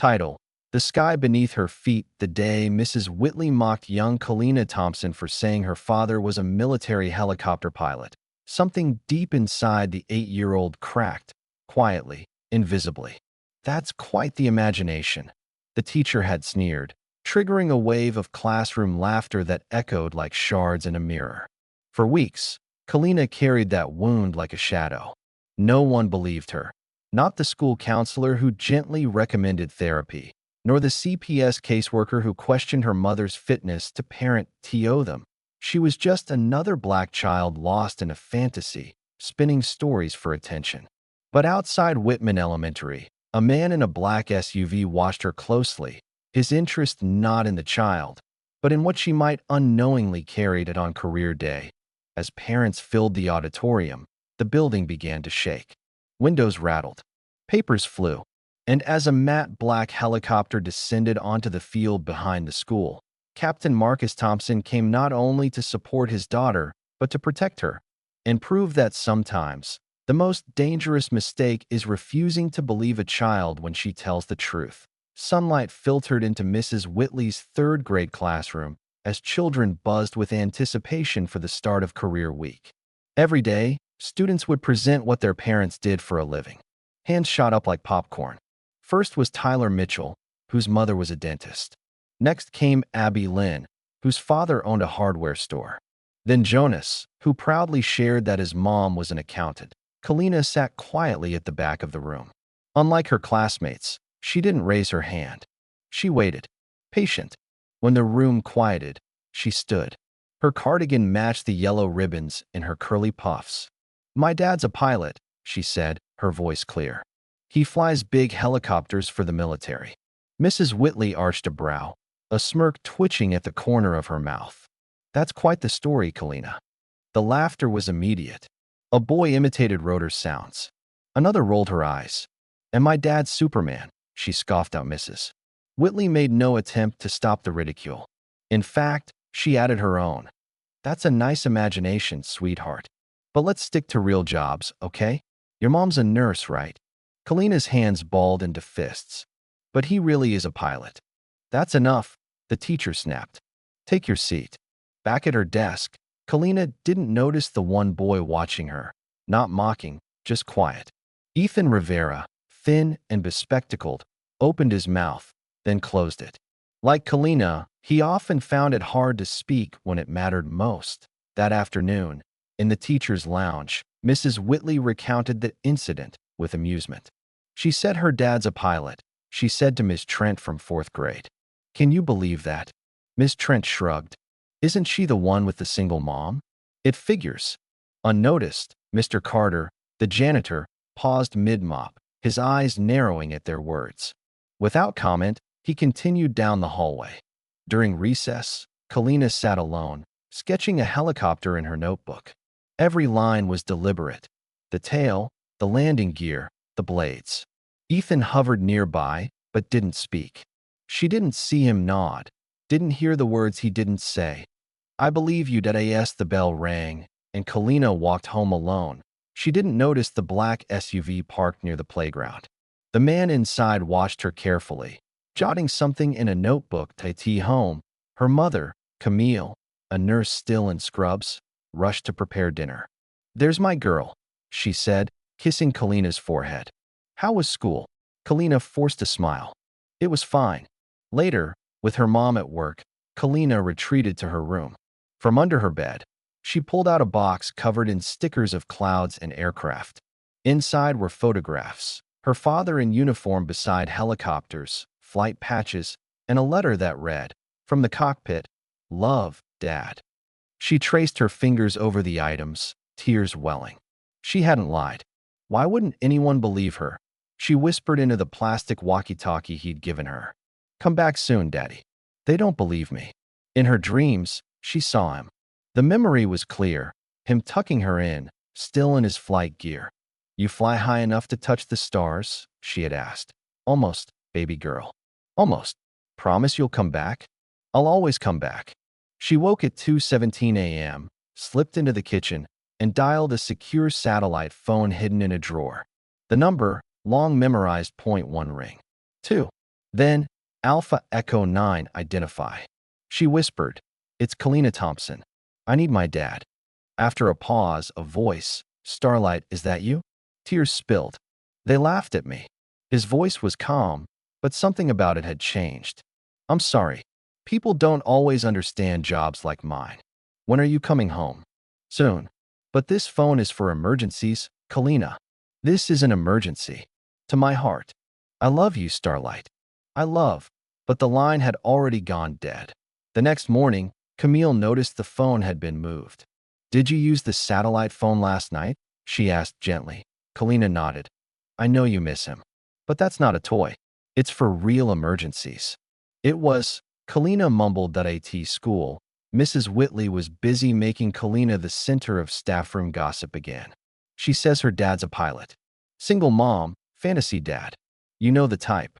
Title: The Sky Beneath Her Feet. The day Mrs. Whitley mocked young Kalina Thompson for saying her father was a military helicopter pilot. Something deep inside the 8-year-old cracked, quietly, invisibly. That's quite the imagination, the teacher had sneered, triggering a wave of classroom laughter that echoed like shards in a mirror. For weeks, Kalina carried that wound like a shadow. No one believed her. Not the school counselor who gently recommended therapy, nor the CPS caseworker who questioned her mother's fitness to parent them. She was just another black child lost in a fantasy, spinning stories for attention. But outside Whitman Elementary, a man in a black SUV watched her closely, his interest not in the child, but in what she might unknowingly carried it on career day. As parents filled the auditorium, the building began to shake. Windows rattled, papers flew, and as a matte black helicopter descended onto the field behind the school, Captain Marcus Thompson came not only to support his daughter, but to protect her, and prove that sometimes the most dangerous mistake is refusing to believe a child when she tells the truth. Sunlight filtered into Mrs. Whitley's third-grade classroom as children buzzed with anticipation for the start of career week. Every day, students would present what their parents did for a living. Hands shot up like popcorn. First was Tyler Mitchell, whose mother was a dentist. Next came Abby Lynn, whose father owned a hardware store. Then Jonas, who proudly shared that his mom was an accountant. Kalina sat quietly at the back of the room. Unlike her classmates, she didn't raise her hand. She waited, patient. When the room quieted, she stood. Her cardigan matched the yellow ribbons in her curly puffs. "My dad's a pilot," she said, her voice clear. "He flies big helicopters for the military." Mrs. Whitley arched a brow, a smirk twitching at the corner of her mouth. "That's quite the story, Kalina." The laughter was immediate. A boy imitated rotor sounds. Another rolled her eyes. "And my dad's Superman," she scoffed out. Mrs. Whitley made no attempt to stop the ridicule. In fact, she added her own. "That's a nice imagination, sweetheart. But let's stick to real jobs, okay? Your mom's a nurse, right?" Kalina's hands balled into fists. "But he really is a pilot." "That's enough," the teacher snapped. "Take your seat." Back at her desk, Kalina didn't notice the one boy watching her, not mocking, just quiet. Ethan Rivera, thin and bespectacled, opened his mouth, then closed it. Like Kalina, he often found it hard to speak when it mattered most. That afternoon, in the teacher's lounge, Mrs. Whitley recounted the incident with amusement. "She said her dad's a pilot," she said to Miss Trent from 4th grade. "Can you believe that?" Miss Trent shrugged. "Isn't she the one with the single mom?" "It figures." Unnoticed, Mr. Carter, the janitor, paused mid-mop, his eyes narrowing at their words. Without comment, he continued down the hallway. During recess, Kalina sat alone, sketching a helicopter in her notebook. Every line was deliberate. The tail, the landing gear, the blades. Ethan hovered nearby, but didn't speak. She didn't see him nod, didn't hear the words he didn't say. "I believe you did." As the bell rang, and Kalina walked home alone. She didn't notice the black SUV parked near the playground. The man inside watched her carefully, jotting something in a notebook. To home, her mother, Camille, a nurse still in scrubs, rushed to prepare dinner. "There's my girl," she said, kissing Kalina's forehead. "How was school?" Kalina forced a smile. "It was fine." Later, with her mom at work, Kalina retreated to her room. From under her bed, she pulled out a box covered in stickers of clouds and aircraft. Inside were photographs, her father in uniform beside helicopters, flight patches, and a letter that read, "From the cockpit, love, Dad." She traced her fingers over the items, tears welling. She hadn't lied. Why wouldn't anyone believe her? She whispered into the plastic walkie-talkie he'd given her. "Come back soon, Daddy." "They don't believe me." In her dreams, she saw him. The memory was clear, him tucking her in, still in his flight gear. "You fly high enough to touch the stars?" she had asked. "Almost, baby girl. Almost. Promise you'll come back?" "I'll always come back." She woke at 2:17 a.m., slipped into the kitchen, and dialed a secure satellite phone hidden in a drawer. The number, long memorized, .1 ring. 2. Then, Alpha Echo 9 identify. She whispered, "It's Kalina Thompson. I need my dad." After a pause, a voice, "Starlight, is that you?" Tears spilled. They laughed at me. His voice was calm, but something about it had changed. "I'm sorry. People don't always understand jobs like mine. When are you coming home?" "Soon. But this phone is for emergencies, Kalina." "This is an emergency. To my heart. I love you, Starlight. I love." But the line had already gone dead. The next morning, Camille noticed the phone had been moved. "Did you use the satellite phone last night?" she asked gently. Kalina nodded. "I know you miss him. But that's not a toy. It's for real emergencies." It was. Kalina mumbled that at school, Mrs. Whitley was busy making Kalina the center of staff room gossip again. "She says her dad's a pilot. Single mom, fantasy dad. You know the type."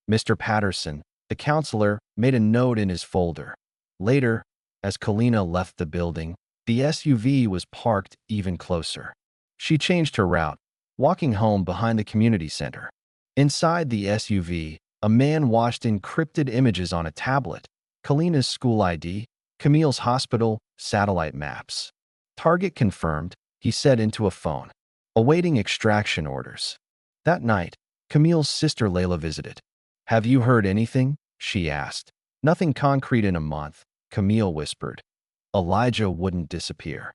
Mr. Patterson, the counselor, made a note in his folder. Later, as Kalina left the building, the SUV was parked even closer. She changed her route, walking home behind the community center. Inside the SUV, a man watched encrypted images on a tablet: Kalina's school ID, Camille's hospital, satellite maps. "Target confirmed," he said into a phone. "Awaiting extraction orders." That night, Camille's sister Layla visited. "Have you heard anything?" she asked. "Nothing concrete in a month," Camille whispered. Elijah wouldn't disappear.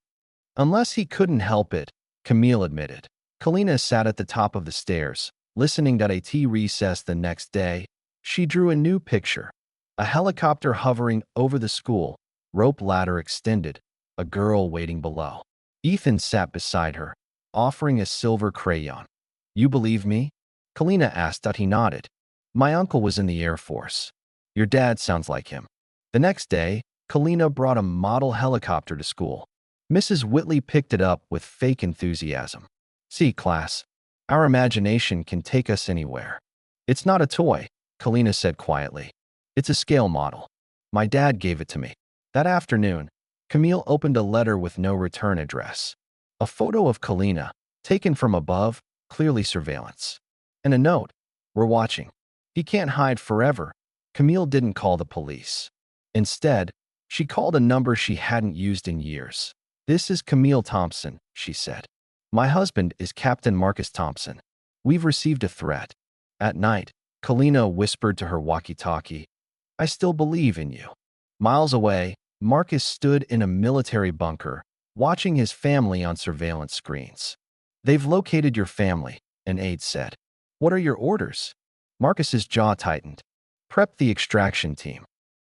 "Unless he couldn't help it," Camille admitted. Kalina sat at the top of the stairs, listening at a tea recess the next day. She drew a new picture: a helicopter hovering over the school, rope ladder extended, a girl waiting below. Ethan sat beside her, offering a silver crayon. "You believe me?" Kalina asked. He nodded. "My uncle was in the Air Force. Your dad sounds like him." The next day, Kalina brought a model helicopter to school. Mrs. Whitley picked it up with fake enthusiasm. "See, class, our imagination can take us anywhere." "It's not a toy," Kalina said quietly. "It's a scale model. My dad gave it to me." That afternoon, Camille opened a letter with no return address. A photo of Kalina, taken from above, clearly surveillance. And a note: "We're watching. He can't hide forever." Camille didn't call the police. Instead, she called a number she hadn't used in years. "This is Camille Thompson," she said. "My husband is Captain Marcus Thompson. We've received a threat." At night, Kalina whispered to her walkie-talkie, "I still believe in you." Miles away, Marcus stood in a military bunker, watching his family on surveillance screens. "They've located your family," an aide said. "What are your orders?" Marcus's jaw tightened. "Prep the extraction team.